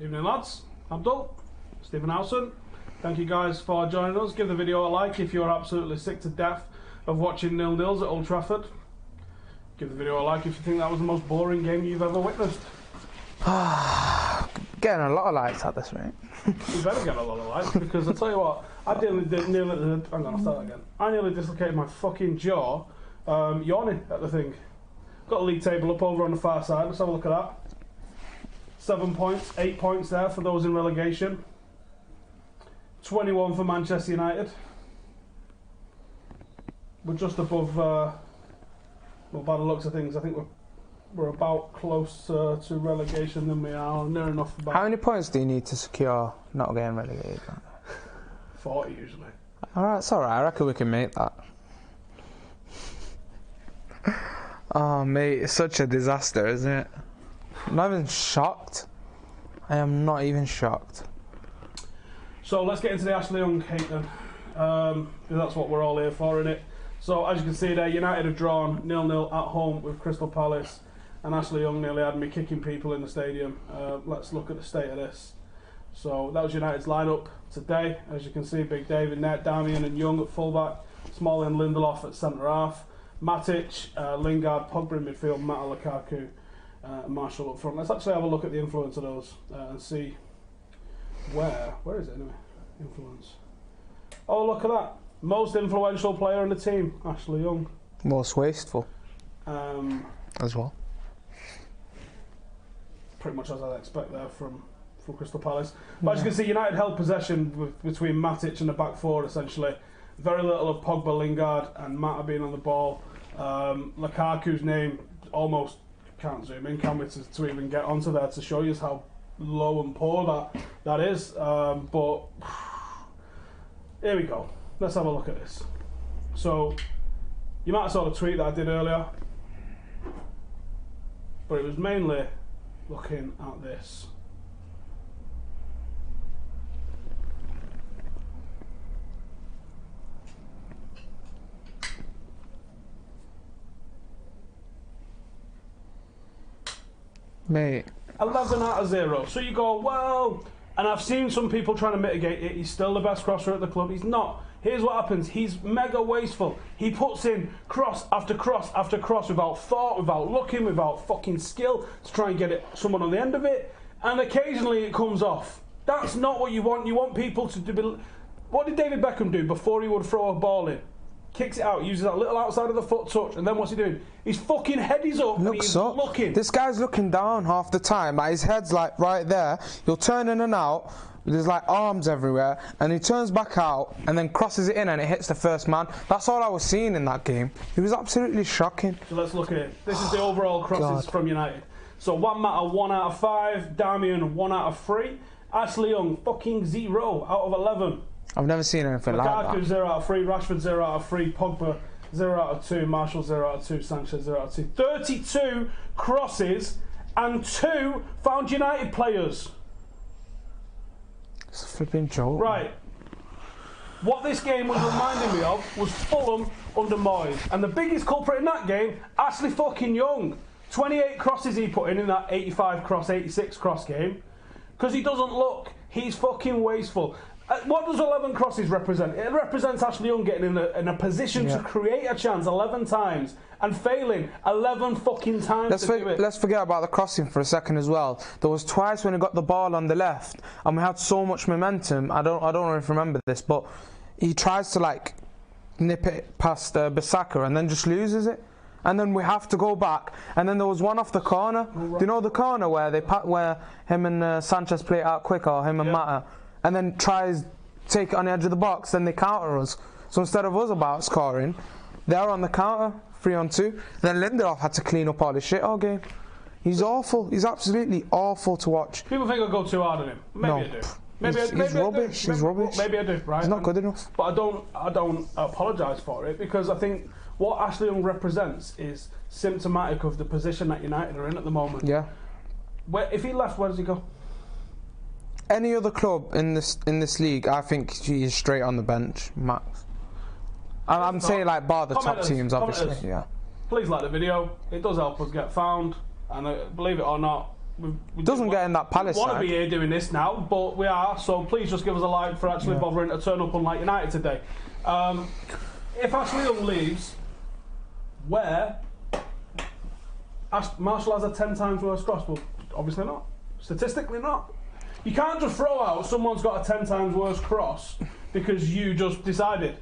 Evening lads, Abdul, Stephen Howson. Thank you guys for joining us. Give the video a like if you're absolutely sick to death of watching 0-0s at Old Trafford. Give the video a like if you think that was the most boring game you've ever witnessed. Getting a lot of likes at this rate. You better get a lot of likes because I tell you what, I nearly dislocated my fucking jaw yawning at the thing. Got a league table up over on the far side. Let's have a look at that. 7 points, 8 points there for those in relegation. 21 for Manchester United. We're just above, well, by the looks of things, I think we're about closer to relegation than we are, near enough. About How many points do you need to secure not getting relegated? 40 usually. Alright, it's alright, I reckon we can make that. Oh mate, it's such a disaster, isn't it? I'm not even shocked. I am not even shocked. So let's get into the Ashley Young hate then. That's what we're all here for, innit? So as you can see there, United have drawn 0-0 at home with Crystal Palace, and Ashley Young nearly had me kicking people in the stadium. Let's look at the state of this. So that was United's lineup today. As you can see, Big David, Net, Damian and Young at fullback, Smalley and Lindelof at centre half, Matic, Lingard, Pogba in midfield, Mata, Lukaku, Marshall up front. Let's actually have a look at the influence of those and see where is it anyway? Influence. Oh, look at that. Most influential player in the team, Ashley Young. Most wasteful. As well. Pretty much as I'd expect there from Crystal Palace. But as you can see, United held possession between Matic and the back four essentially. Very little of Pogba, Lingard and Mata being on the ball. Lukaku's name almost can't zoom in, can we, to even get onto there to show you how low and poor that is. But here we go. Let's have a look at this. So you might have saw the tweet that I did earlier, but it was mainly looking at this. Mate. 11 out of 0. So you go, well, and I've seen some people trying to mitigate it. He's still the best crosser at the club. He's not. Here's what happens. He's mega wasteful. He puts in cross after cross after cross without thought, without looking, without fucking skill to try and get someone on the end of it. And occasionally it comes off. That's not what you want. You want people to do. What did David Beckham do before he would throw a ball in? Kicks it out, uses that little outside of the foot touch, and then what's he doing? His fucking head is up. Looks up. Looking. This guy's looking down half the time. Like his head's like right there. He'll turn in and out. There's like arms everywhere, and he turns back out and then crosses it in, and it hits the first man. That's all I was seeing in that game. It was absolutely shocking. So let's look at it. This is the overall crosses from United. So Juan Mata 1 out of 5, Damian 1 out of 3, Ashley Young fucking 0 out of 11. I've never seen anything like that. Lukaku 0 out of 3, Rashford 0 out of 3, Pogba 0 out of 2, Marshall 0 out of 2, Sanchez 0 out of 2. 32 crosses and 2 found United players. It's a flipping joke. Right. What this game was reminding me of was Fulham under Moyes. And the biggest culprit in that game, Ashley fucking Young. 28 crosses he put in that 85 cross, 86 cross game. Because he doesn't look. He's fucking wasteful. What does 11 crosses represent? It represents Ashley Young getting in a position to create a chance 11 times and failing 11 fucking times Let's forget about the crossing for a second as well. There was twice when he got the ball on the left and we had so much momentum. I don't know if you remember this, but he tries to like nip it past Bissaka and then just loses it. And then we have to go back. And then there was one off the corner. Do you know the corner where where him and Sanchez play it out quick, or him and Mata? And then tries take it on the edge of the box, then they counter us. So instead of us about scoring, they're on the counter, 3-on-2. Then Lindelof had to clean up all his shit all game. He's awful. He's absolutely awful to watch. People think I go too hard on him. Maybe I do. He's rubbish. He's rubbish. Maybe I do. Right. He's not good enough. But I don't apologise for it, because I think what Ashley Young represents is symptomatic of the position that United are in at the moment. Yeah. If he left, where does he go? Any other club in this league, I think he is straight on the bench, max. I'm saying like bar the top teams, obviously. Yeah. Please like the video. It does help us get found, and believe it or not, we doesn't get in that Palace side. We want side. to be here doing this now, but we are. So please just give us a like for actually bothering to turn up unlike United today. If Ashley Young leaves, where Marshall has a 10 times worse cross? Well, obviously not. Statistically not. You can't just throw out someone's got a 10 times worse cross because you just decided.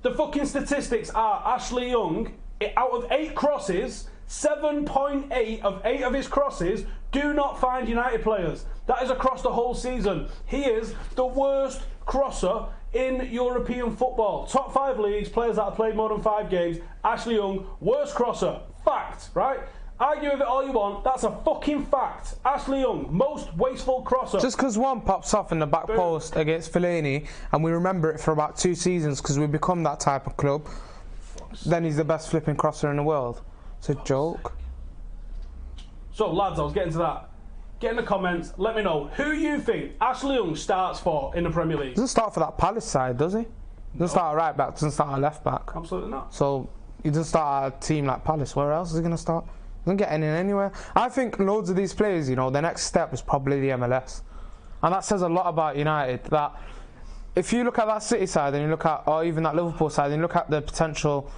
The fucking statistics are Ashley Young, out of 8 crosses, 7.8 of 8 of his crosses do not find United players. That is across the whole season. He is the worst crosser in European football. Top 5 leagues, players that have played more than 5 games. Ashley Young, worst crosser. Fact, right? Argue with it all you want, that's a fucking fact. Ashley Young, most wasteful crosser. Just because one pops off in the back post against Fellaini, and we remember it for about 2 seasons because we become that type of club, then he's the best flipping crosser in the world. It's a joke. So, lads, I was getting to that. Get in the comments, let me know who you think Ashley Young starts for in the Premier League. Doesn't start for that Palace side, does he? Doesn't start at right back, doesn't start at left back. Absolutely not. So, he doesn't start at a team like Palace. Where else is he going to start? Doesn't get in anywhere. I think loads of these players, you know, the next step is probably the MLS. And that says a lot about United, that if you look at that City side and you look at, or even that Liverpool side, and you look at the potential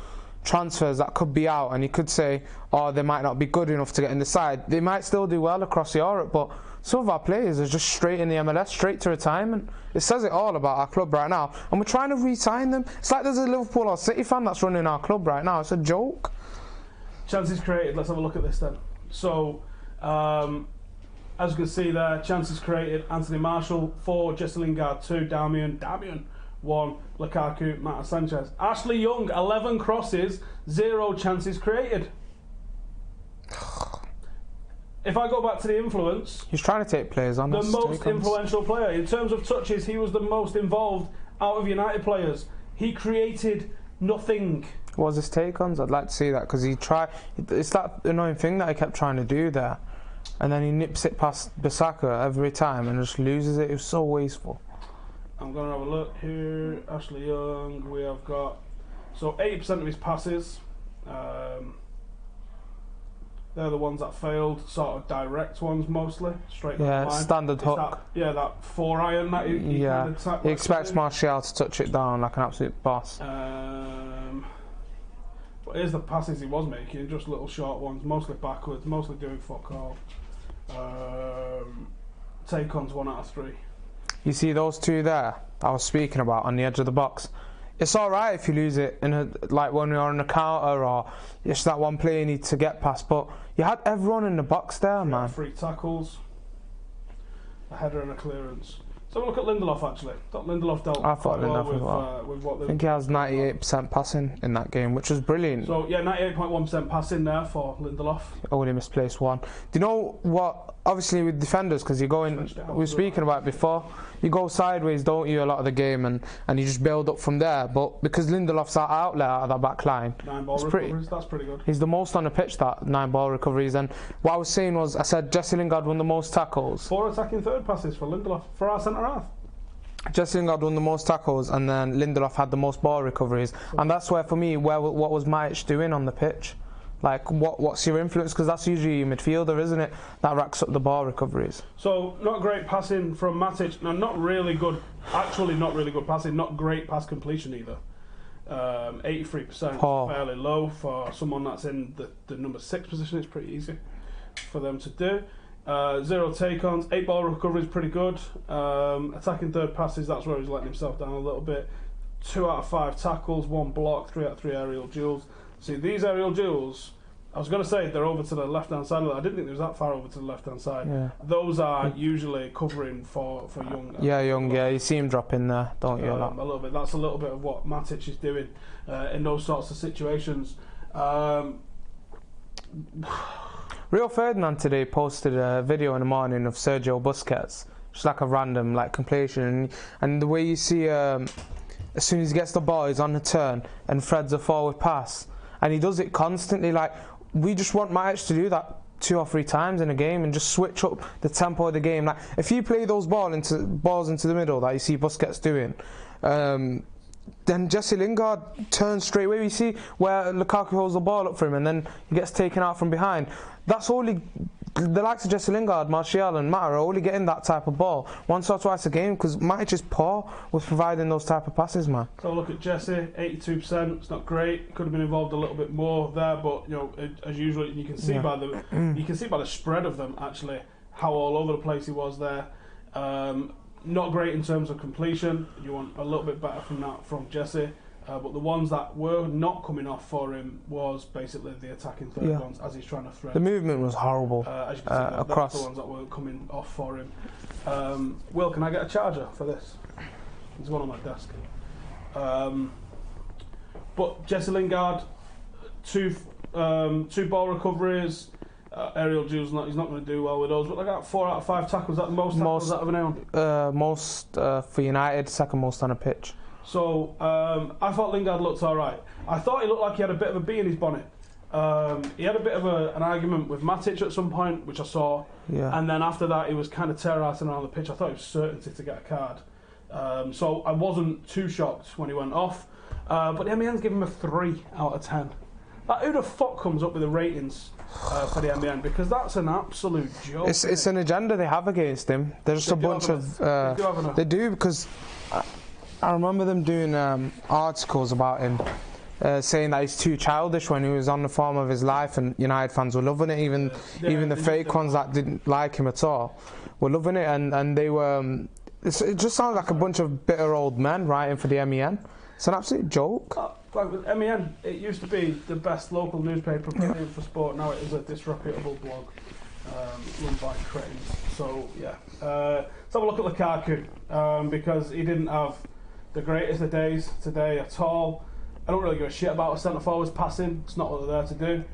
transfers that could be out, and you could say, oh, they might not be good enough to get in the side. They might still do well across Europe, but some of our players are just straight in the MLS, straight to retirement. It says it all about our club right now, and we're trying to re-sign them. It's like there's a Liverpool or City fan that's running our club right now. It's a joke. Chances created, let's have a look at this then. So, as you can see there, chances created, Anthony Marshall 4, Jesse Lingard 2, Damian 1, Lukaku, Mata Sanchez. Ashley Young 11 crosses, 0 chances created. If I go back to the influence, he's trying to take players on. The most influential player in terms of touches, he was the most involved out of United players. He created nothing. What was his take-ons? I'd like to see that because he tried. It's that annoying thing that he kept trying to do there, and then he nips it past Bissaka every time and just loses it. It was so wasteful. I'm going to have a look here. Ashley Young, we have got so 80% of his passes. They're the ones that failed, sort of direct ones mostly, straight down the line. Standard hook. That 4-iron that he kind of he expects Martial to touch it down like an absolute boss. But here's the passes he was making, just little short ones, mostly backwards, mostly doing fuck all. Take-ons 1 out of 3. You see those 2 there I was speaking about on the edge of the box? It's alright if you lose it in like when you're on a counter or it's that one play you need to get past, but you had everyone in the box there, man. 3 tackles, a header and a clearance. So have a look at Lindelof actually. Thought Lindelof dealt quite well with what I think he has 98% passing in that game, which was brilliant. So yeah, 98.1% passing there for Lindelof. Only misplaced 1. Do you know what? Obviously with defenders, because you go in, we were speaking about it before, you go sideways, don't you, a lot of the game, and you just build up from there. But because Lindelof's our outlet out of that back line, 9 ball recoveries, that's pretty good. He's the most on the pitch, that 9 ball recoveries. And what I was saying was, I said Jesse Lingard won the most tackles. 4 attacking third passes for Lindelof, for our centre half. Jesse Lingard won the most tackles, and then Lindelof had the most ball recoveries. And that's where, for me, what was Majic doing on the pitch? Like, what's your influence? Because that's usually your midfielder, isn't it? That racks up the ball recoveries. So, not great passing from Matic. No, not really good. Actually, not really good passing. Not great pass completion either. 83%, fairly low for someone that's in the number 6 position. It's pretty easy for them to do. 0 take-ons, 8 ball recoveries, pretty good. Attacking third passes, that's where he's letting himself down a little bit. 2 out of 5 tackles, 1 block, 3 out of 3 aerial duels. See, these aerial duels, I was going to say they're over to the left-hand side of that. I didn't think they was that far over to the left-hand side. Yeah. Those are usually covering for Young. Yeah, Young, yeah. You see him drop in there, don't you? A little bit. That's a little bit of what Matic is doing in those sorts of situations. Rio Ferdinand today posted a video in the morning of Sergio Busquets, just like a random completion, and the way you see as soon as he gets the ball, he's on the turn and threads a forward pass, and he does it constantly. Like, we just want Majic to do that 2 or 3 times in a game and just switch up the tempo of the game. Like, if you play those balls into the middle that you see Busquets doing, then Jesse Lingard turns straight away. You see where Lukaku holds the ball up for him and then he gets taken out from behind. That's only the likes of Jesse Lingard, Martial and Matt are only getting that type of ball once or twice a game because Matic is poor with providing those type of passes, man. So look at Jesse, 82%. It's not great. Could have been involved a little bit more there, but as usual, you can see by the spread of them actually how all over the place he was there. Not great in terms of completion. You want a little bit better from that from Jesse. But the ones that were not coming off for him was basically the attacking third ones as he's trying to thread. The movement was horrible as you can see, across. That's the ones that weren't coming off for him. Will, can I get a charger for this? There's one on my desk. But Jesse Lingard, two ball recoveries. Aerial duels, he's not going to do well with those. But I got 4 out of 5 tackles. Is that the most tackles out of anyone? Most for United, second most on a pitch. So I thought Lingard looked all right. I thought he looked like he had a bit of a bee in his bonnet. He had a bit of an argument with Matic at some point, which I saw. Yeah. And then after that, he was kind of terrorising around the pitch. I thought he was certainty to get a card. So I wasn't too shocked when he went off. But the MEN's given him a 3 out of 10. Like, who the fuck comes up with the ratings for the MEN? Because that's an absolute joke. It's an agenda they have against him. There's just a bunch of... They do, because... I remember them doing articles about him, saying that he's too childish when he was on the form of his life, and United fans were loving it. Even the fake ones that didn't like him at all were loving it, and they were. It just sounds like a bunch of bitter old men writing for the MEN. It's an absolute joke. Like with MEN, it used to be the best local newspaper for sport. Now it is a disreputable blog run by cretins. So yeah, let's have a look at Lukaku because he didn't have the greatest of days today at all. I don't really give a shit about a centre forward's passing. It's not what they're there to do.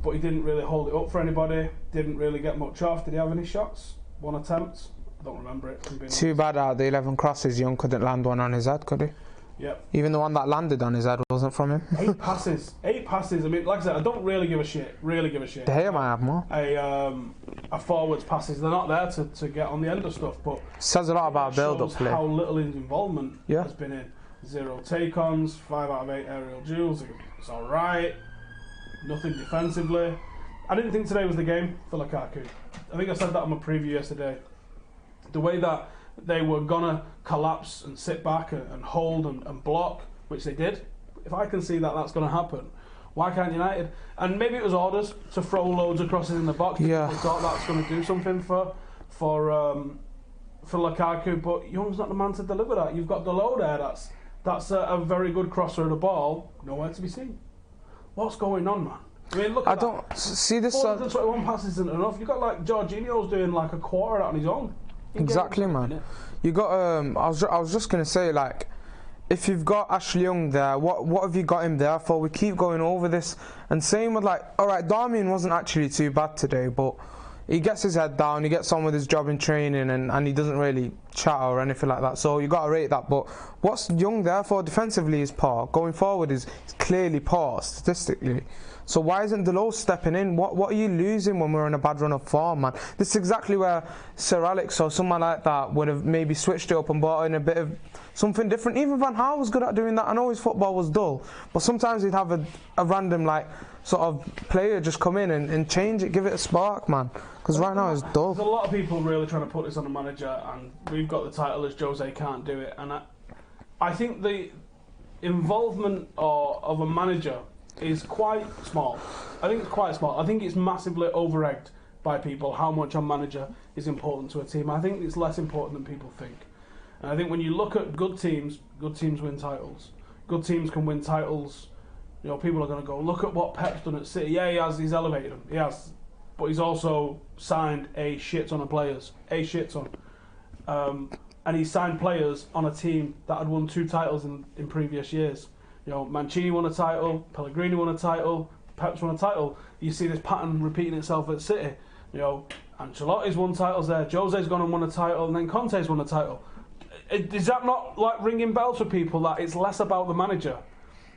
But he didn't really hold it up for anybody. Didn't really get much off. Did he have any shots? 1 attempt? I don't remember it. Too bad out of the 11 crosses, Young couldn't land one on his head, could he? Yep. Even the one that landed on his head wasn't from him. 8 passes. 8 passes. I mean, like I said, I don't really give a shit. De Gea might have more. A forwards passes. They're not there to get on the end of stuff, but says a lot about build-up play. How little his involvement has been in. 0 take-ons, 5 out of 8 aerial duels. It's all right. Nothing defensively. I didn't think today was the game for Lukaku. I think I said that on my preview yesterday. The way that they were gonna collapse and sit back and hold and block, which they did. If I can see that that's gonna happen, why can't United? And maybe it was orders to throw loads of crosses in the box. Yeah. They thought that's going to do something for Lukaku, but Young's not the man to deliver that. You've got Dalot there. That's a very good crosser of the ball. Nowhere to be seen. What's going on, man? I mean, look at that. I don't see this. 421 passes isn't enough. You've got like Jorginho's doing like a quarter out on his own. Exactly, man. You got. I was just gonna say, like, if you've got Ashley Young there, what have you got him there for? We keep going over this, and same with like, all right, Darmian wasn't actually too bad today, but he gets his head down, he gets on with his job in training, and he doesn't really chat or anything like that. So you got to rate that. But what's Young there for? Defensively is poor. Going forward is clearly poor statistically. So why isn't Dalot stepping in? What are you losing when we're in a bad run of form, man? This is exactly where Sir Alex or someone like that would have maybe switched it up and brought in a bit of something different. Even Van Gaal was good at doing that. I know his football was dull, but sometimes he'd have a random like sort of player just come in and change it, give it a spark, man. Because right now it's dull. There's a lot of people really trying to put this on the manager, and we've got the title as Jose can't do it. And I think the involvement of a manager is quite small. I think it's quite small. I think it's massively over-egged by people how much a manager is important to a team. I think it's less important than people think. And I think when you look at good teams win titles. Good teams can win titles. You know, people are going to go, look at what Pep's done at City. Yeah, he's elevated them. He has. But he's also signed a shit ton of players. A shit ton. And he signed players on a team that had won 2 titles in previous years. You know, Mancini won a title, Pellegrini won a title, Pep's won a title. You see this pattern repeating itself at City. You know, Ancelotti's won titles there, Jose's gone and won a title, and then Conte's won a title. Is that not like ringing bells for people that it's less about the manager?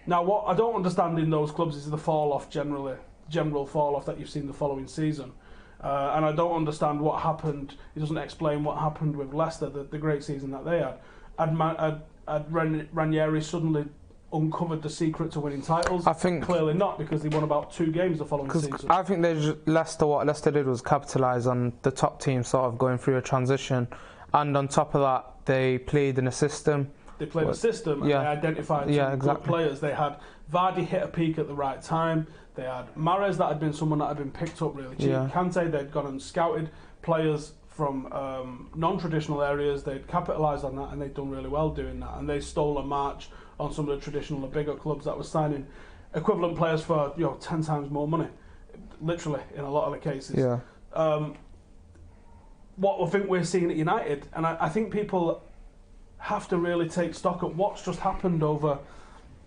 Now, what I don't understand in those clubs is the fall-off general fall-off that you've seen the following season. And I don't understand what happened. It doesn't explain what happened with Leicester, the great season that they had. Had Ranieri suddenly uncovered the secret to winning titles? I think clearly not, because they won about 2 games the following season. I think what Leicester did was capitalise on the top team sort of going through a transition, and on top of that, they played in a system. They played a system, and they identified some good players. They had Vardy hit a peak at the right time. They had Mahrez, that had been someone that had been picked up really cheap. Kante, they'd gone and scouted players from non-traditional areas. They'd capitalised on that, and they'd done really well doing that. And they stole a march on some of the traditional, the bigger clubs that were signing equivalent players for 10 times more money, literally in a lot of the cases. What I think we're seeing at United, and I think people have to really take stock of what's just happened over.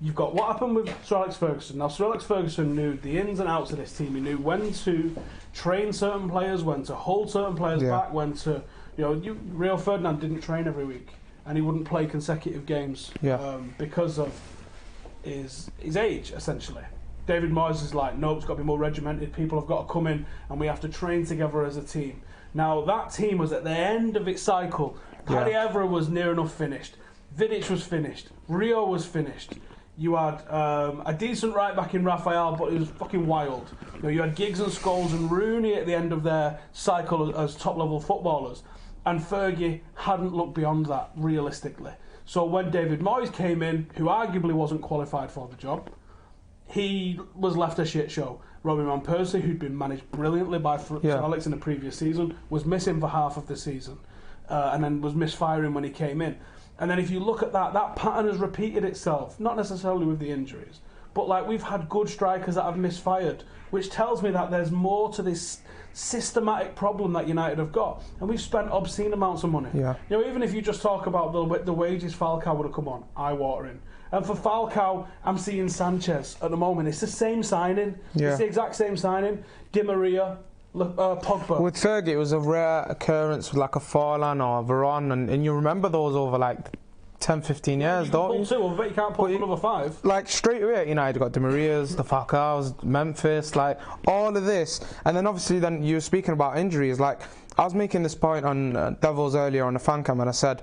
You've got what happened with Sir Alex Ferguson. Now, Sir Alex Ferguson knew the ins and outs of this team. He knew when to train certain players, when to hold certain players back, when to, Rio Ferdinand didn't train every week, and he wouldn't play consecutive games because of his age, essentially. David Moyes is like, no, it's got to be more regimented. People have got to come in, and we have to train together as a team. Now, that team was at the end of its cycle. Paddy Evra was near enough finished. Vidic was finished. Rio was finished. You had a decent right back in Raphael, but it was fucking wild. You had Giggs and Scholes and Rooney at the end of their cycle as top-level footballers, and Fergie hadn't looked beyond that, realistically. So when David Moyes came in, who arguably wasn't qualified for the job, he was left a shit show. Robin Van Persie, who'd been managed brilliantly by Sir Alex in the previous season, was missing for half of the season, and then was misfiring when he came in. And then if you look at that pattern has repeated itself, not necessarily with the injuries, but like we've had good strikers that have misfired, which tells me that there's more to this systematic problem that United have got. And we've spent obscene amounts of money. Even if you just talk about the wages Falcao would have come on, eye-watering. And for Falcao, I'm seeing Sanchez at the moment. It's the same signing. It's the exact same signing. Di Maria, Pogba. With Fergie, it was a rare occurrence with like a Forlan or a Varane, and you remember those over like 10, 15 years, don't you? I bet you can't pull another 5. Like straight away at United, you got Di Maria's, the Falcao's, Memphis, like all of this. And then obviously then you were speaking about injuries. Like I was making this point on Devils earlier on the fan cam, and I said,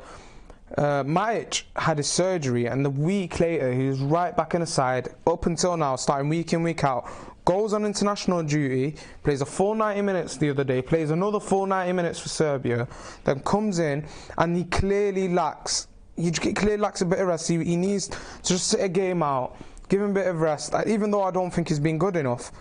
Matic had his surgery, and the week later he was right back in the side up until now, starting week in, week out. Goes on international duty, plays a full 90 minutes the other day, plays another full 90 minutes for Serbia, then comes in and he clearly lacks a bit of rest. He needs to just sit a game out, give him a bit of rest. Even though I don't think he's been good enough,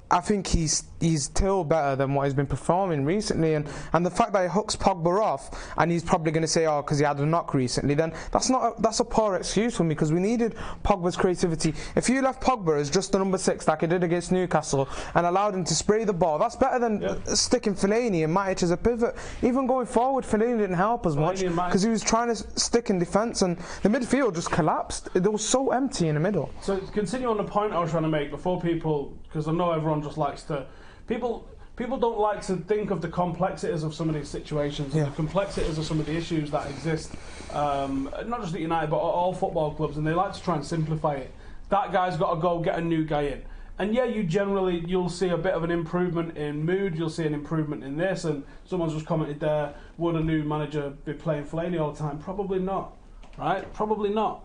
I think he's still better than what he's been performing recently, and the fact that he hooks Pogba off, and he's probably going to say, oh, because he had a knock recently, then that's a poor excuse for me, because we needed Pogba's creativity. If you left Pogba as just the number 6 like he did against Newcastle and allowed him to spray the ball, that's better than sticking Fellaini and Matic as a pivot. Even going forward, Fellaini didn't help as much because he was trying to stick in defence, and the midfield just collapsed. It was so empty in the middle. So to continue on the point I was trying to make before people, because I know everyone just likes to. People don't like to think of the complexities of some of these situations, and the complexities of some of the issues that exist, not just at United but at all football clubs, and they like to try and simplify it. That guy's got to go get a new guy in. And you'll see a bit of an improvement in mood, you'll see an improvement in this, and someone's just commented there, would a new manager be playing Fellaini all the time? Probably not, right? Probably not.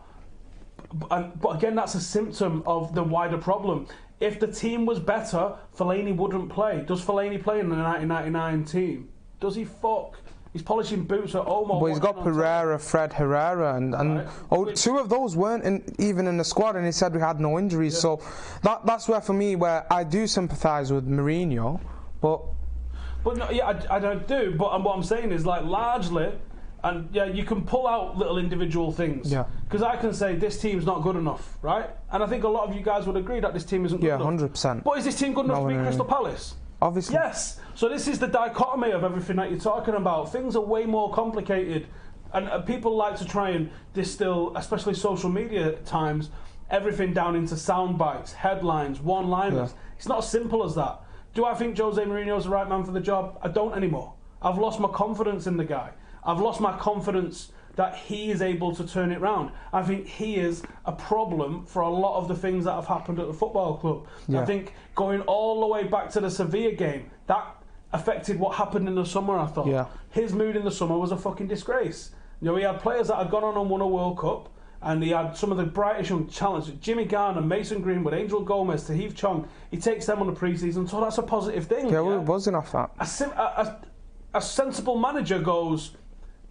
But again, that's a symptom of the wider problem. If the team was better, Fellaini wouldn't play. Does Fellaini play in the 1999 team? Does he fuck? He's polishing boots at Omo. But he's got Pereira, Fred Herrera, and two of those weren't even in the squad, and he said we had no injuries. So that's where, for me, where I do sympathise with Mourinho, but no, I don't do. But what I'm saying is, like, largely. And you can pull out little individual things. Because I can say this team's not good enough, right? And I think a lot of you guys would agree that this team isn't good enough. 100%. But is this team good enough to beat Crystal Palace? Obviously. Yes. So this is the dichotomy of everything that you're talking about. Things are way more complicated. And people like to try and distill, especially social media at times, everything down into sound bites, headlines, one-liners. It's not as simple as that. Do I think Jose Mourinho's the right man for the job? I don't anymore. I've lost my confidence in the guy. I've lost my confidence that he is able to turn it round. I think he is a problem for a lot of the things that have happened at the football club. I think going all the way back to the Sevilla game, that affected what happened in the summer, I thought. His mood in the summer was a fucking disgrace. He had players that had gone on and won a World Cup, and he had some of the brightest young talents, Jimmy Garner, Mason Greenwood, Angel Gomez, Tahith Chong. He takes them on the pre-season, so that's a positive thing. Yeah, we're buzzing off that. A sensible manager goes,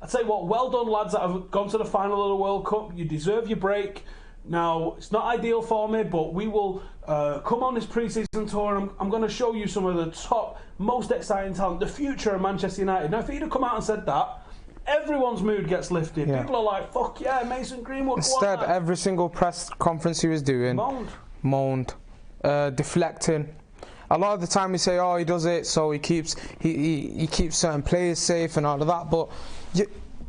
I tell you what, well done lads that have gone to the final of the World Cup. You deserve your break. Now, it's not ideal for me, but we will come on this pre-season tour, and I'm going to show you some of the top, most exciting talent, the future of Manchester United. Now, if he'd have come out and said that, everyone's mood gets lifted. Yeah. People are like, fuck yeah, Mason Greenwood. Instead, every single press conference he was doing, moaned, deflecting. A lot of the time we say, oh, he does it so he keeps certain players safe and all of that, but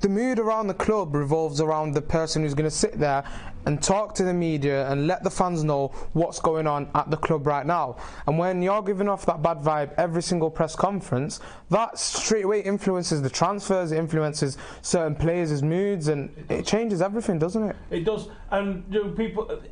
the mood around the club revolves around the person who's going to sit there and talk to the media and let the fans know what's going on at the club right now. And when you're giving off that bad vibe every single press conference, that straight away influences the transfers, it influences certain players' moods, and it changes everything, doesn't it? It does. And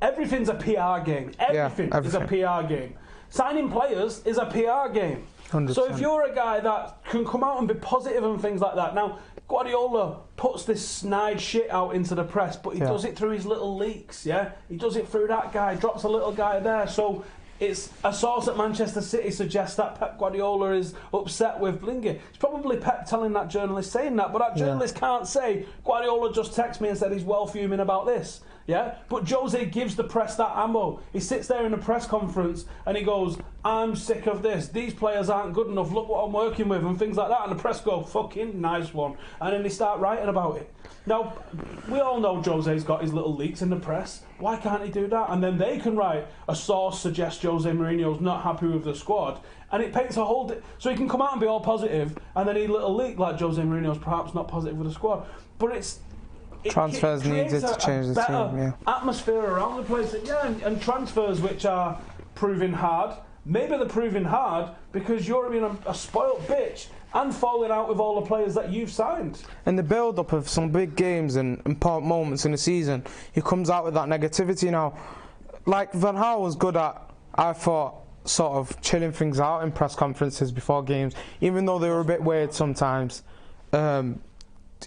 everything's a PR game. Everything is a PR game. Signing players is a PR game. 100%. So if you're a guy that can come out and be positive and things like that, now Guardiola puts this snide shit out into the press, but he does it through his little leaks, yeah? He does it through that guy, drops a little guy there. So it's a source at Manchester City suggests that Pep Guardiola is upset with Blingy. It's probably Pep telling that journalist saying that, but that journalist can't say, Guardiola just texted me and said he's well fuming about this. Yeah, but Jose gives the press that ammo. He sits there in a press conference and he goes, I'm sick of this. These players aren't good enough. Look what I'm working with and things like that. And the press go, fucking nice one. And then they start writing about it. Now, we all know Jose's got his little leaks in the press. Why can't he do that? And then they can write, a source suggests Jose Mourinho's not happy with the squad. And it paints a whole... so he can come out and be all positive and then he little leak like Jose Mourinho's perhaps not positive with the squad. But it's... transfers needed to change the team, atmosphere around the place, and transfers which are proving hard. Maybe they're proving hard because you're being a spoilt bitch and falling out with all the players that you've signed. In the build-up of some big games and important moments in the season, he comes out with that negativity now. Like Van Gaal was good at, I thought, sort of chilling things out in press conferences before games, even though they were a bit weird sometimes.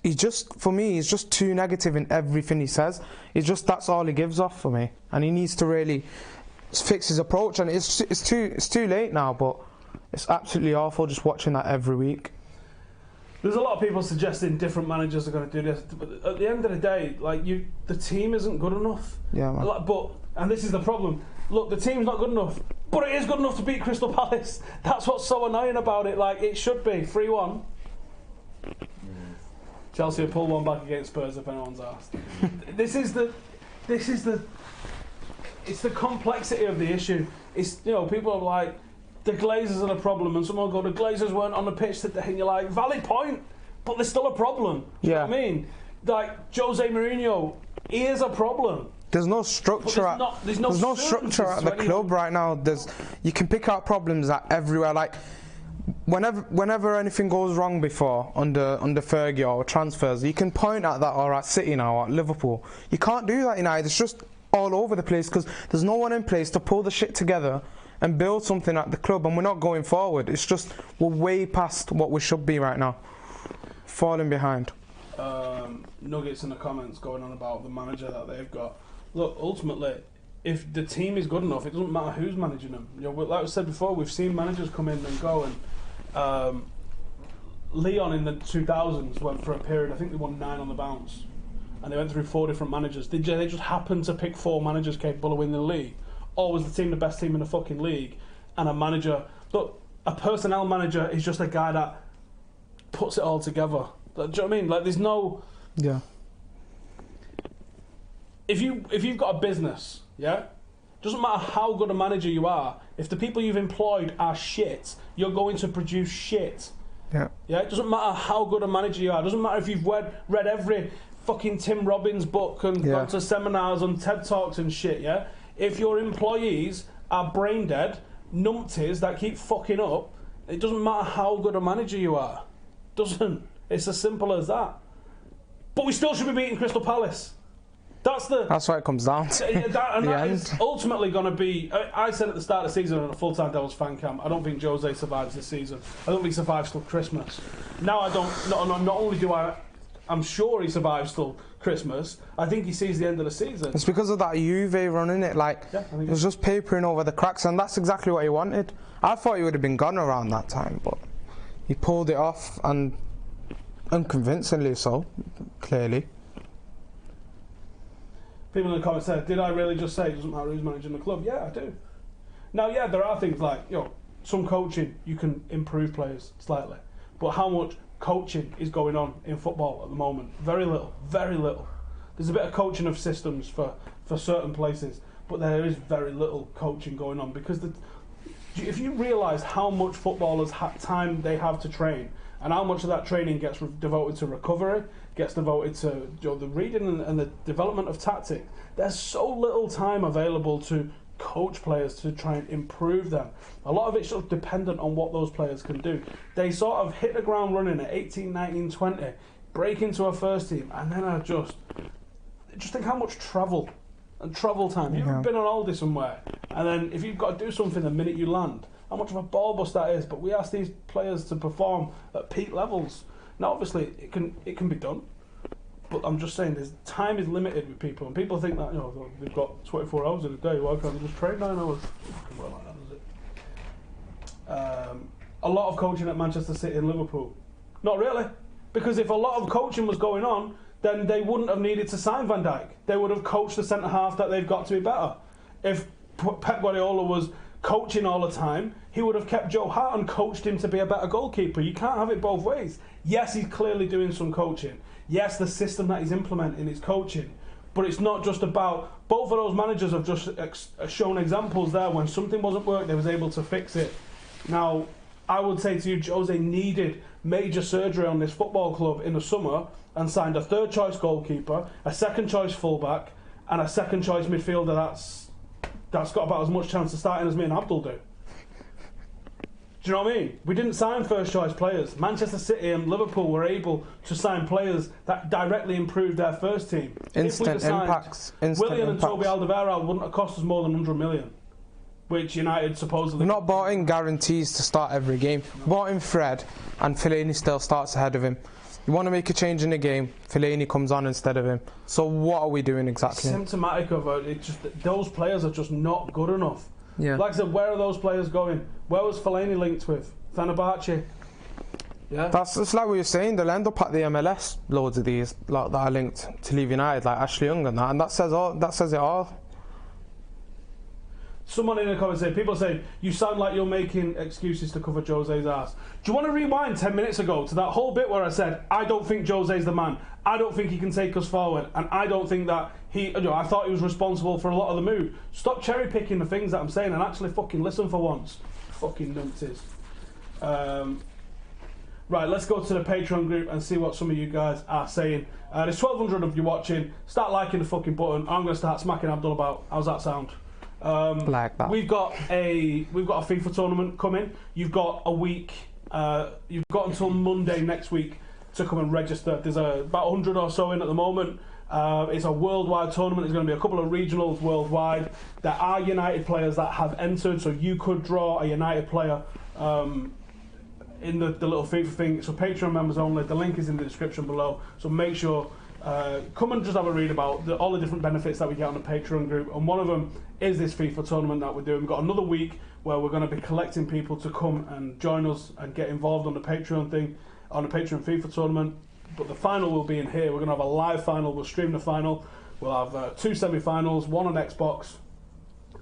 He just, for me, he's just too negative in everything he says. That's all he gives off for me, and he needs to really fix his approach. And it's too late now, but it's absolutely awful just watching that every week. There's a lot of people suggesting different managers are going to do this, but at the end of the day, the team isn't good enough. Yeah, man. And this is the problem. Look, the team's not good enough, but it is good enough to beat Crystal Palace. That's what's so annoying about it. It should be 3-1. Chelsea will pull one back against Spurs if anyone's asked. It's the complexity of the issue. It's, people are like, the Glazers are the problem, and someone will go, the Glazers weren't on the pitch today, and you're like, valid point, but there's still a problem. Do you know what I mean? Like, Jose Mourinho, he is a problem. There's no structure there's no structure at the club right now. You can pick out problems everywhere. Like, whenever anything goes wrong before under Fergie or transfers, you can point at that, or at City now, or at Liverpool. You can't do that United. It's just all over the place because there's no one in place to pull the shit together and build something at the club, and we're not going forward. It's just we're way past what we should be right now, falling behind. Nuggets in the comments going on about the manager that they've got. Look, ultimately, if the team is good enough, it doesn't matter who's managing them. Like I said before, we've seen managers come in and go, and Leon in the 2000s went for a period, I think they won 9 on the bounce, and they went through 4 different managers. They just happened to pick 4 managers capable of winning the league, or was the team the best team in the fucking league? And a manager, look, a personnel manager is just a guy that puts it all together. Do you know what I mean? There's no... Yeah. If you've got a business, doesn't matter how good a manager you are, if the people you've employed are shit, you're going to produce shit. Yeah. It doesn't matter how good a manager you are. It doesn't matter if you've read every fucking Tim Robbins book and gone to seminars and TED Talks and shit, If your employees are brain dead, numpties that keep fucking up, it doesn't matter how good a manager you are. Doesn't. It's as simple as that. But we still should be beating Crystal Palace. That's what it comes down to. That is ultimately going to be... I said at the start of the season on a full-time Devils fan camp, I don't think Jose survives this season. I don't think he survives till Christmas. Now I don't... Not only do I I'm sure he survives till Christmas. I think he sees the end of the season. It's because of that Juve run, innit? Like, Yeah, I think it was just papering over the cracks, and that's exactly what he wanted. I thought he would have been gone around that time, but he pulled it off, and unconvincingly so, clearly. People in the comments said, did I really just say it doesn't matter who's managing the club? Yeah, I do. Now, yeah, there are things like, some coaching, you can improve players slightly. But how much coaching is going on in football at the moment? Very little, very little. There's a bit of coaching of systems for certain places, but there is very little coaching going on because if you realise how much footballers time they have to train and how much of that training gets devoted to recovery, gets devoted to the reading and the development of tactics, there's so little time available to coach players to try and improve them. A lot of it's sort of dependent on what those players can do. They sort of hit the ground running at 18, 19, 20, break into a first team, and then I just think how much travel time. You've been on holiday somewhere, and then if you've got to do something the minute you land, how much of a ball bust that is. But we ask these players to perform at peak levels. Now, obviously, it can be done. But I'm just saying, time is limited with people, and people think that they've got 24 hours in a day. Why can't they just train 9 hours? Fucking well like that, does it? A lot of coaching at Manchester City and Liverpool. Not really, because if a lot of coaching was going on, then they wouldn't have needed to sign Van Dijk. They would have coached the centre half that they've got to be better. If Pep Guardiola was coaching all the time, he would have kept Joe Hart and coached him to be a better goalkeeper. You can't have it both ways. Yes, he's clearly doing some coaching. Yes, the system that he's implementing is coaching. But it's not just about... Both of those managers have just shown examples there. When something wasn't working, they was able to fix it. Now, I would say to you, Jose needed major surgery on this football club in the summer and signed a third-choice goalkeeper, a second-choice fullback, and a second-choice midfielder that's got about as much chance of starting as me and Abdul do. Do you know what I mean? We didn't sign first-choice players. Manchester City and Liverpool were able to sign players that directly improved their first team. Instant impacts. Willian and Toby Alderweireld wouldn't have cost us more than 100 million, which United supposedly... We're not bought in guarantees to start every game. Bought in Fred, and Fellaini still starts ahead of him. You want to make a change in the game, Fellaini comes on instead of him. So what are we doing exactly? Symptomatic of it. Just those players are just not good enough. Yeah. Like I said, where are those players going? Where was Fellaini linked with? Fenerbahce? Yeah. It's like we were saying, they'll end up at the MLS, loads of these that are linked to leave United, like Ashley Young and that, and that says it all. Someone in the comments say, people say, you sound like you're making excuses to cover Jose's ass. Do you want to rewind 10 minutes ago to that whole bit where I said, I don't think Jose's the man, I don't think he can take us forward, and I don't think that I thought he was responsible for a lot of the move. Stop cherry picking the things that I'm saying and actually fucking listen for once. Fucking numpties. Right, let's go to the Patreon group and see what some of you guys are saying. There's 1,200 of you watching. Start liking the fucking button. I'm going to start smacking Abdul about. How's that sound? Like that. We've got a FIFA tournament coming. You've got a week. You've got until Monday next week to come and register. There's about 100 or so in at the moment. It's a worldwide tournament. There's going to be a couple of regionals worldwide. There are United players that have entered, so you could draw a United player in the little FIFA thing. So Patreon members only. The link is in the description below. So make sure. Come and just have a read about all the different benefits that we get on the Patreon group, and one of them is this FIFA tournament that we're doing. We've got another week where we're going to be collecting people to come and join us and get involved on the Patreon thing, on the Patreon FIFA tournament. But the final will be in here. We're going to have a live final. We'll stream the final. We'll have 2 semi-finals, one on Xbox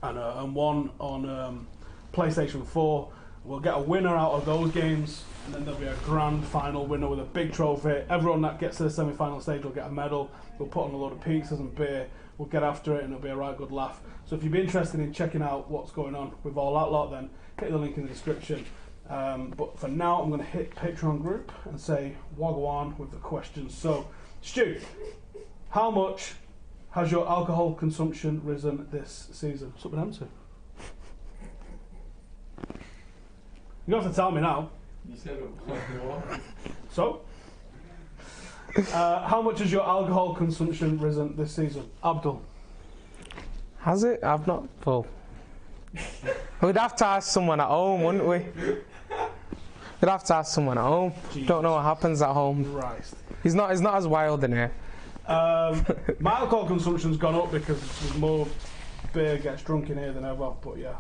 and one on PlayStation 4. We'll get a winner out of those games, and then there'll be a grand final winner with a big trophy. Everyone that gets to the semi-final stage will get a medal. We'll put on a load of pizzas and beer. We'll get after it, and it'll be a right good laugh. So if you'd be interested in checking out what's going on with all that lot, then hit the link in the description. But for now, I'm going to hit Patreon group and say wagwan with the questions. So, Stu, how much has your alcohol consumption risen this season? What's up with them two? You don't have to tell me now. You said it. So, how much has your alcohol consumption risen this season? Abdul? Has it? I've not. Well, we'd have to ask someone at home, wouldn't we? We'd have to ask someone at home. Jesus. Don't know what happens at home. Christ. He's not as wild in here. My alcohol consumption's gone up because there's more beer gets drunk in here than ever. But yeah,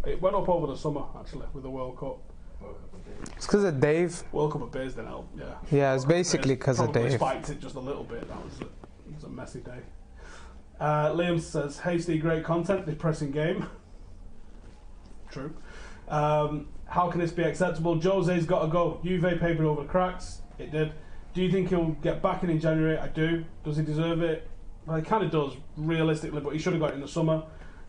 it went up over the summer actually with the World Cup. It's because of Dave. World Cup of beers didn't help. Yeah. Yeah, it's basically because of Probably Dave. spiked it just a little bit. It was a messy day. Liam says, hasty, great content, depressing game. True. How can this be acceptable? Jose's got to go. Juve papered over the cracks. It did. Do you think he'll get back in January? I do. Does he deserve it? Well, he kind of does, realistically, but he should have got it in the summer.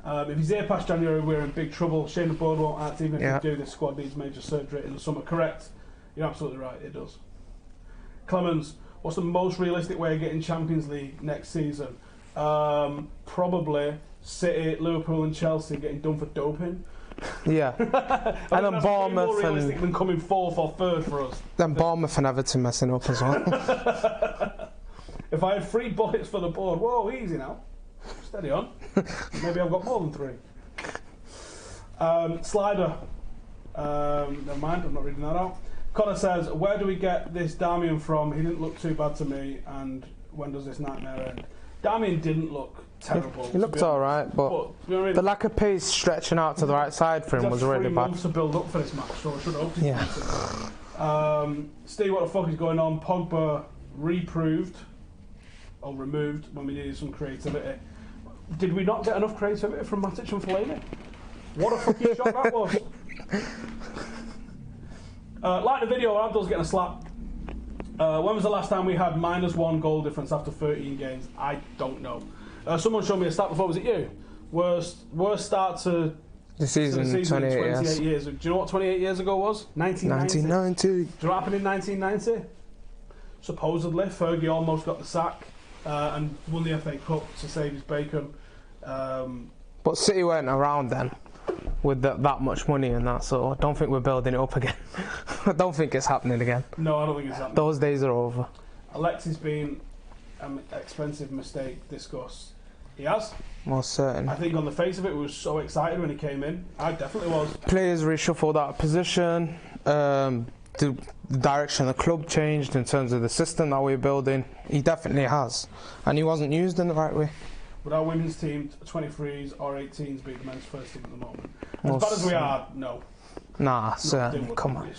If he's here past January, we're in big trouble. Shame the board won't act, even if we do. This squad needs major surgery in the summer. Correct. You're absolutely right. It does. Clemens, what's the most realistic way of getting Champions League next season? Probably City, Liverpool and Chelsea getting done for doping. Yeah. And then Bournemouth more realistic than coming fourth or third for us. Then Bournemouth and Everton messing up as well. If I had 3 bullets for the board, whoa, easy now. Steady on. Maybe I've got more than 3. Slider. Never mind, I'm not reading that out. Connor says, where do we get this Darmian from? He didn't look too bad to me, and when does this nightmare end? Darmian didn't look terrible. He looked alright, but you know what I mean? the lack of pace stretching out to the right side for him was really bad. 3 months to build up for this match, so I should have hoped he'd Steve, what the fuck is going on? Pogba reproved or removed when we needed some creativity. Did we not get enough creativity from Matic and Fellaini? What a fucking shot that was. Like the video, Abdul's getting a slap. When was the last time we had -1 goal difference after 13 games? I don't know. Someone showed me a stat before. Was it you? Worst start to the season, 28 years. Do you know what 28 years ago was? 1990. 1990. Do you know what happened in 1990? Supposedly, Fergie almost got the sack and won the FA Cup to save his bacon. But City weren't around then with that much money and that, so I don't think we're building it up again. I don't think it's happening again. No, I don't think it's happening. Those days are over. Alexis been an expensive mistake discussed. He has. Most certain. I think on the face of it, we were so excited when he came in. I definitely was. Players reshuffled out of position. The direction of the club changed in terms of the system that we're building. He definitely has. And he wasn't used in the right way. Would our women's team, 23s or 18s, be the men's first team at the moment? As bad as we are, no. Nah, certainly. Come on.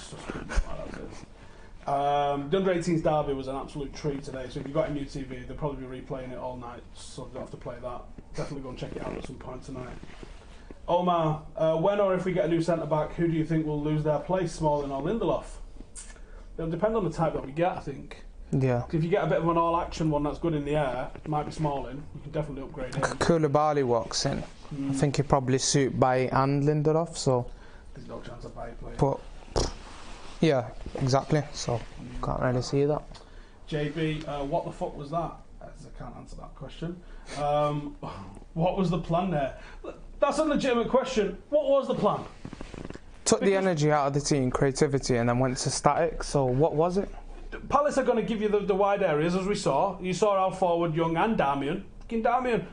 The under 18s derby was an absolute treat today, so if you've got a new TV, they'll probably be replaying it all night, so you don't have to play that. Definitely go and check it out at some point tonight. Omar, when or if we get a new centre-back, who do you think will lose their place, Smalling or Lindelof? It'll depend on the type that we get, I think. Yeah. If you get a bit of an all-action one that's good in the air, it might be Smalling. You can definitely upgrade him. Koulibaly walks in. I think he'd probably suit Baye and Lindelof, so... There's no chance of Baye playing. But... Yeah, exactly. So, can't really see that. JB, what the fuck was that? I can't answer that question. What was the plan there? That's a legitimate question. What was the plan? Took the energy out of the team, creativity, and then went to static. So, what was it? Palace are going to give you the wide areas, as we saw. You saw how forward Young and Darmian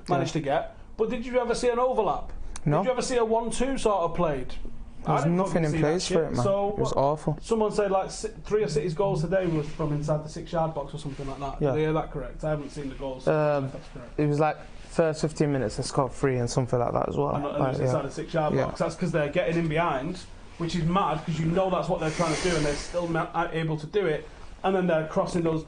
managed to get. But did you ever see an overlap? No. Did you ever see a 1-2 sort of played? There was nothing in place for it, man. So it was awful. Someone said like 3 of City's goals today was from inside the 6-yard box or something like that. Yeah. Did I hear that correct? I haven't seen the goals. That's correct. It was like first 15 minutes they scored 3 and something like that as well. And it was inside the 6-yard box. That's because they're getting in behind, which is mad because you know that's what they're trying to do and they're still not able to do it. And then they're crossing those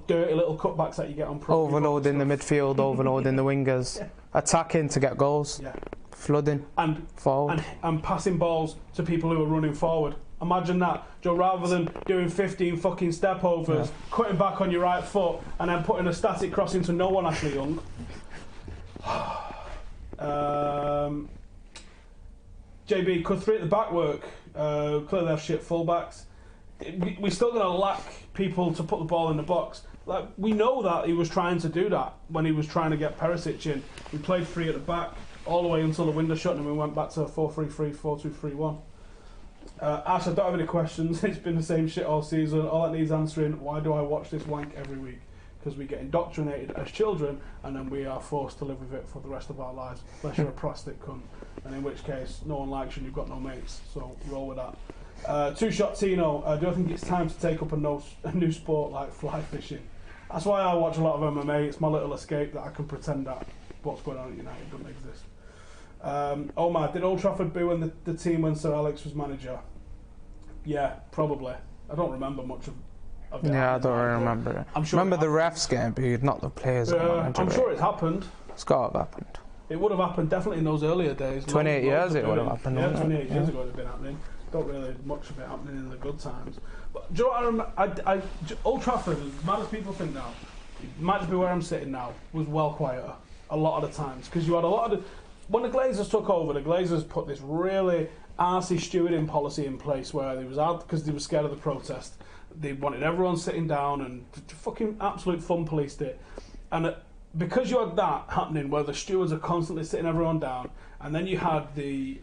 dirty little cutbacks that you get on pro. Overloading the midfield, overloading the wingers, attacking to get goals. Yeah. Flooding and forward and passing balls to people who are running forward. Imagine that, Joe. Rather than doing 15 fucking step overs, cutting back on your right foot, and then putting a static cross into no one, Ashley Young. JB, could 3 at the back work? Clearly they have shit fullbacks. We're still going to lack people to put the ball in the box. Like, we know that he was trying to do that when he was trying to get Perisic in. We played 3 at the back all the way until the window shut and we went back to 4-3-3, 4-2-3-1. Ash, I don't have any questions. It's been the same shit all season. All that needs answering, why do I watch this wank every week? Because we get indoctrinated as children and then we are forced to live with it for the rest of our lives. Unless you're a plastic cunt. And in which case, no one likes you and you've got no mates. So roll with that. Two Shot Tino, do I think it's time to take up a new sport like fly fishing? That's why I watch a lot of MMA. It's my little escape that I can pretend that what's going on at United doesn't exist. Omar, did Old Trafford boo when the team when Sir Alex was manager? Yeah, probably. I don't remember much of it. Yeah, I don't really remember it. I'm sure remember the refs getting booed, not the players. I'm sure it's happened. It's got to have happened. It would have happened definitely in those earlier days. 28 years it would have happened. Yeah, 28 years ago it would have been happening. Don't really much of it happening in the good times. But do you know what Old Trafford, as mad as people think now, it might just be where I'm sitting now, was well quieter a lot of the times. Because you had a lot of when the Glazers took over, the Glazers put this really arsey stewarding policy in place where they was out because they were scared of the protest. They wanted everyone sitting down and fucking absolute fun policed it. And because you had that happening where the stewards are constantly sitting everyone down, and then you had the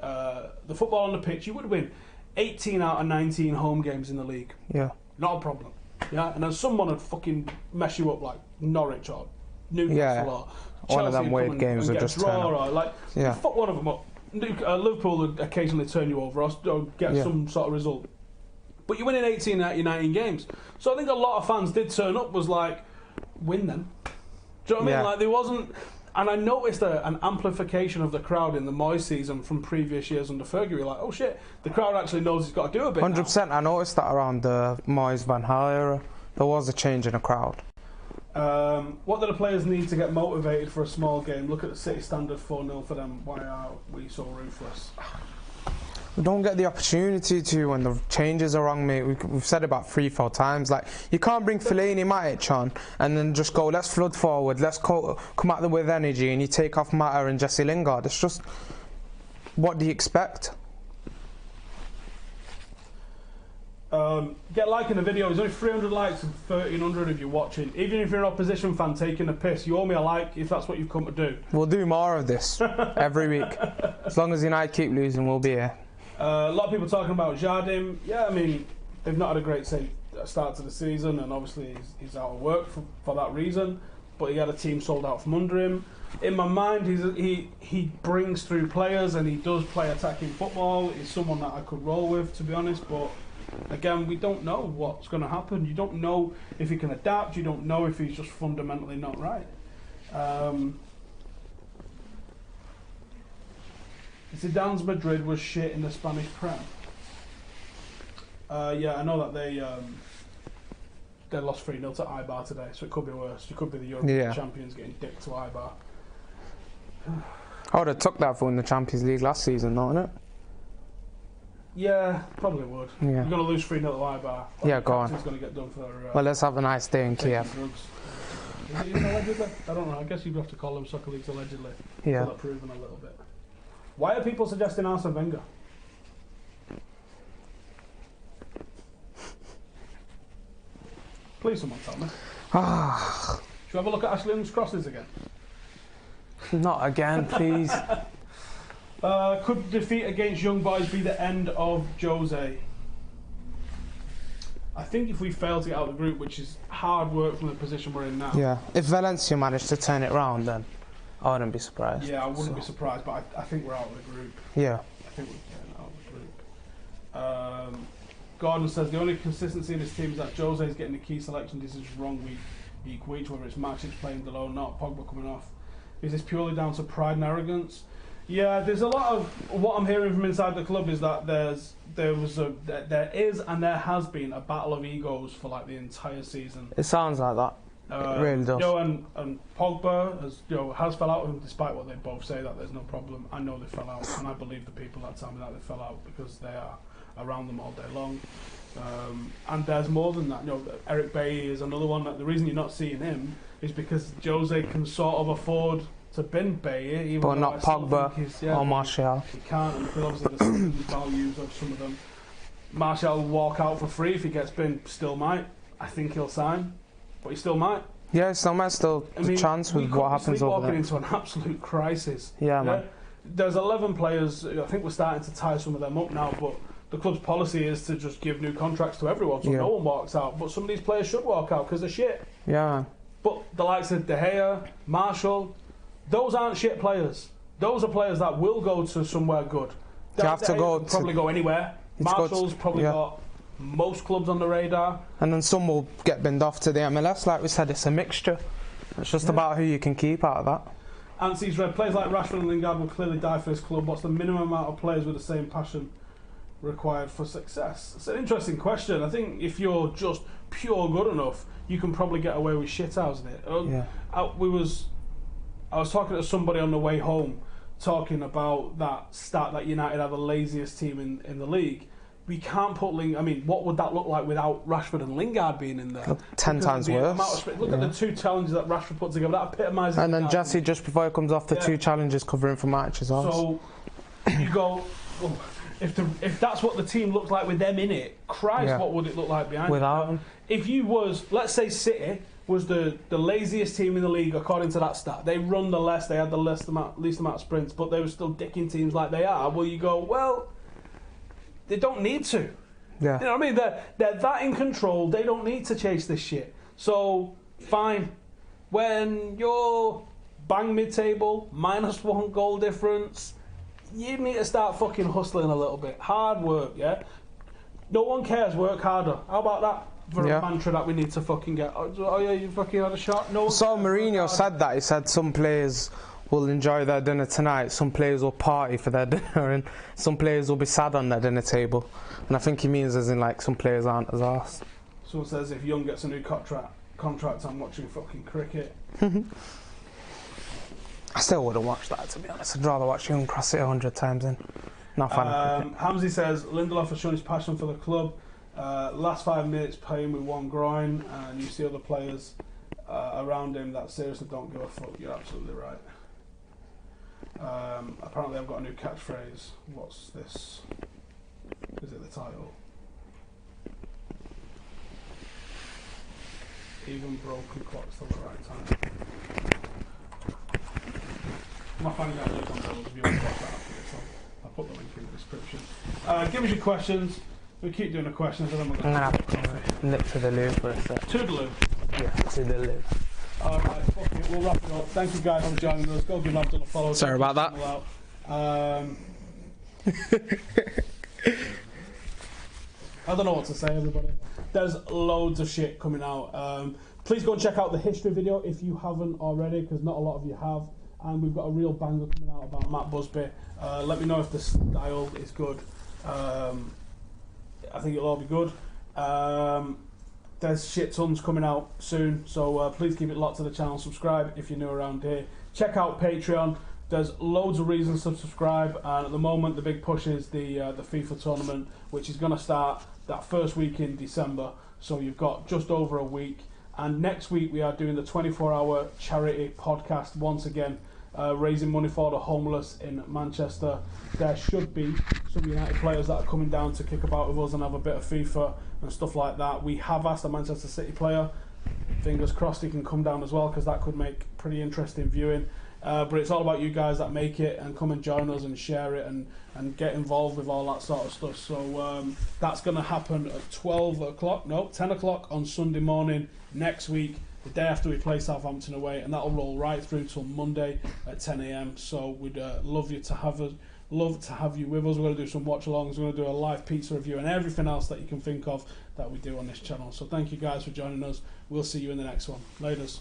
football on the pitch, you would win 18 out of 19 home games in the league. Yeah. Not a problem. Yeah, and then someone would fucking mess you up like Norwich or Newcastle or Chelsea. One of them weird games would just turn up. Or like, fuck one of them up. Liverpool would occasionally turn you over or get some sort of result. But you're winning 18 out of your 19 games. So I think a lot of fans did turn up, was like, win them. Do you know what I mean? Like, there wasn't... And I noticed an amplification of the crowd in the Moyes season from previous years under Fergie. You're like, oh shit, the crowd actually knows he's got to do a bit 100%. now. I noticed that around the Moyes Van Gaal era. There was a change in the crowd. What do the players need to get motivated for a small game? Look at the City standard 4-0 for them. Why are we so ruthless? We don't get the opportunity to when the changes are wrong, mate. We've said it about 3-4 times. Like, you can't bring Fellaini, Matic on and then just go, let's flood forward, let's come at them with energy, and you take off Mata and Jesse Lingard. It's just, what do you expect? Get liking the video. There's only 300 likes and 1,300 of you watching. Even if you're an opposition fan taking a piss, you owe me a like if that's what you've come to do. We'll do more of this every week. As long as United keep losing, we'll be here. A lot of people talking about Jardim. Yeah, I mean, they've not had a great start to the season, and obviously he's out of work for that reason. But he had a team sold out from under him. In my mind, he brings through players, and he does play attacking football. He's someone that I could roll with, to be honest. But again, we don't know what's going to happen. You don't know if he can adapt. You don't know if he's just fundamentally not right. Zidane's Madrid was shit in the Spanish Prem. Yeah, I know that they lost 3-0 to Eibar today, so it could be worse. It could be the European champions getting dicked to Eibar. I would have took that for winning the Champions League last season, not it? Yeah, probably would. Yeah. You're going to lose 3-0 to Eibar. Yeah, go on. He's going to get done for... well, let's have a nice day in Kiev. Is it allegedly? I don't know. I guess you'd have to call them soccer leagues allegedly. Yeah. That proven a little bit. Why are people suggesting Arsene Wenger? Please, someone tell me. Should we have a look at Ashley Young's crosses again? Not again, please. Could defeat against Young Boys be the end of Jose? I think if we fail to get out of the group, which is hard work from the position we're in now. Yeah. If Valencia managed to turn it round, then I wouldn't be surprised. Yeah, I wouldn't be surprised, but I think we're out of the group. Yeah. I think we're getting out of the group. Gordon says the only consistency in this team is that Jose is getting the key selection decisions wrong week, whether it's Matic playing below, not Pogba coming off. Is this purely down to pride and arrogance? Yeah, there's a lot of what I'm hearing from inside the club is that there is and there has been a battle of egos for like the entire season. It sounds like that. It really does. And Pogba has fell out with him, despite what they both say that there's no problem. I know they fell out, and I believe the people that tell me that they fell out because they are around them all day long. And there's more than that. Eric Bailly is another one. That the reason you're not seeing him is because Jose can sort of afford to bin Bailly, even but not Pogba or Martial. He can't, and obviously the values of some of them. Martial will walk out for free if he gets bin. Still might. I think he'll sign. But he still might. Yeah, still might. Still a chance with what happens over there. Walking into an absolute crisis. Yeah, man. There's 11 players. I think we're starting to tie some of them up now, but the club's policy is to just give new contracts to everyone, so no one walks out. But some of these players should walk out because they're shit. Yeah, man. But the likes of De Gea, Marshall, those aren't shit players. Those are players that will go to somewhere good. You have to go probably go anywhere. Marshall's probably got most clubs on the radar. And then some will get binned off to the MLS. Like we said, it's a mixture. It's just about who you can keep out of that. Anstey's read, players like Rashford and Lingard will clearly die for this club. What's the minimum amount of players with the same passion required for success? It's an interesting question. I think if you're just pure good enough, you can probably get away with shithousing it. I was talking to somebody on the way home, talking about that stat that United are the laziest team in the league. We can't put I mean, what would that look like without Rashford and Lingard being in there? 10 times worse. Look at the 2 challenges that Rashford put together. That epitomises. And then Jesse, just before he comes off, the 2 challenges covering for matches. So you go, well, if that's what the team looked like with them in it, Christ, what would it look like behind without them? If you was, let's say City was the laziest team in the league according to that stat. They run the less, they had the least amount of sprints, but they were still dicking teams like they are. Well, you go, well, they don't need to. Yeah. You know what I mean? They're that in control, they don't need to chase this shit. So, fine. When you're bang mid-table, -1 goal difference, you need to start fucking hustling a little bit. Hard work, yeah? No one cares, work harder. How about that? For a mantra that we need to fucking get. Oh yeah, you fucking had a shot. No. So Mourinho said that. He said some players will enjoy their dinner tonight, some players will party for their dinner, and some players will be sad on their dinner table. And I think he means as in like some players aren't as arsed. Someone says if Young gets a new contract, I'm watching fucking cricket. I still wouldn't watch that, to be honest. I'd rather watch Young cross it 100 times in. Not a fan of cricket. Hamzy says Lindelof has shown his passion for the club. Last 5 minutes playing with one groin, and you see other players around him that seriously don't give a fuck. You're absolutely right. Apparently I've got a new catchphrase. What's this? Is it the title? Even broken clocks till the right time. I'm not finding out later on those if you want to watch that after this. I'll put the link in the description. Give us your questions. We keep doing the questions and then we're going to have to nip to the loo for a sec. To the loo? Yeah, to the loo. Alright, fuck it, we'll wrap it up. Thank you guys for joining us. Go give Abdul a follow. Sorry about that. I don't know what to say, everybody. There's loads of shit coming out. Please go and check out the history video if you haven't already, because not a lot of you have. And we've got a real banger coming out about Matt Busby. Let me know if the style is good. I think it'll all be good. There's shit tons coming out soon, so please keep it locked to the channel. Subscribe if you're new around here. Check out Patreon. There's loads of reasons to subscribe, and at the moment the big push is the FIFA tournament, which is going to start that first week in December. So you've got just over a week. And next week we are doing the 24-hour charity podcast once again, raising money for the homeless in Manchester. There should be some United players that are coming down to kick about with us and have a bit of FIFA and stuff like that. We have asked a Manchester City player, fingers crossed he can come down as well, because that could make pretty interesting viewing. But it's all about you guys that make it and come and join us and share it and get involved with all that sort of stuff. So that's going to happen at 10 o'clock on Sunday morning next week, the day after we play Southampton away, and that'll roll right through till Monday at 10 a.m. So we'd love to have you with us. We're going to do some watch-alongs, we're going to do a live pizza review and everything else that you can think of that we do on this channel. So thank you guys for joining us. We'll see you in the next one. Laters.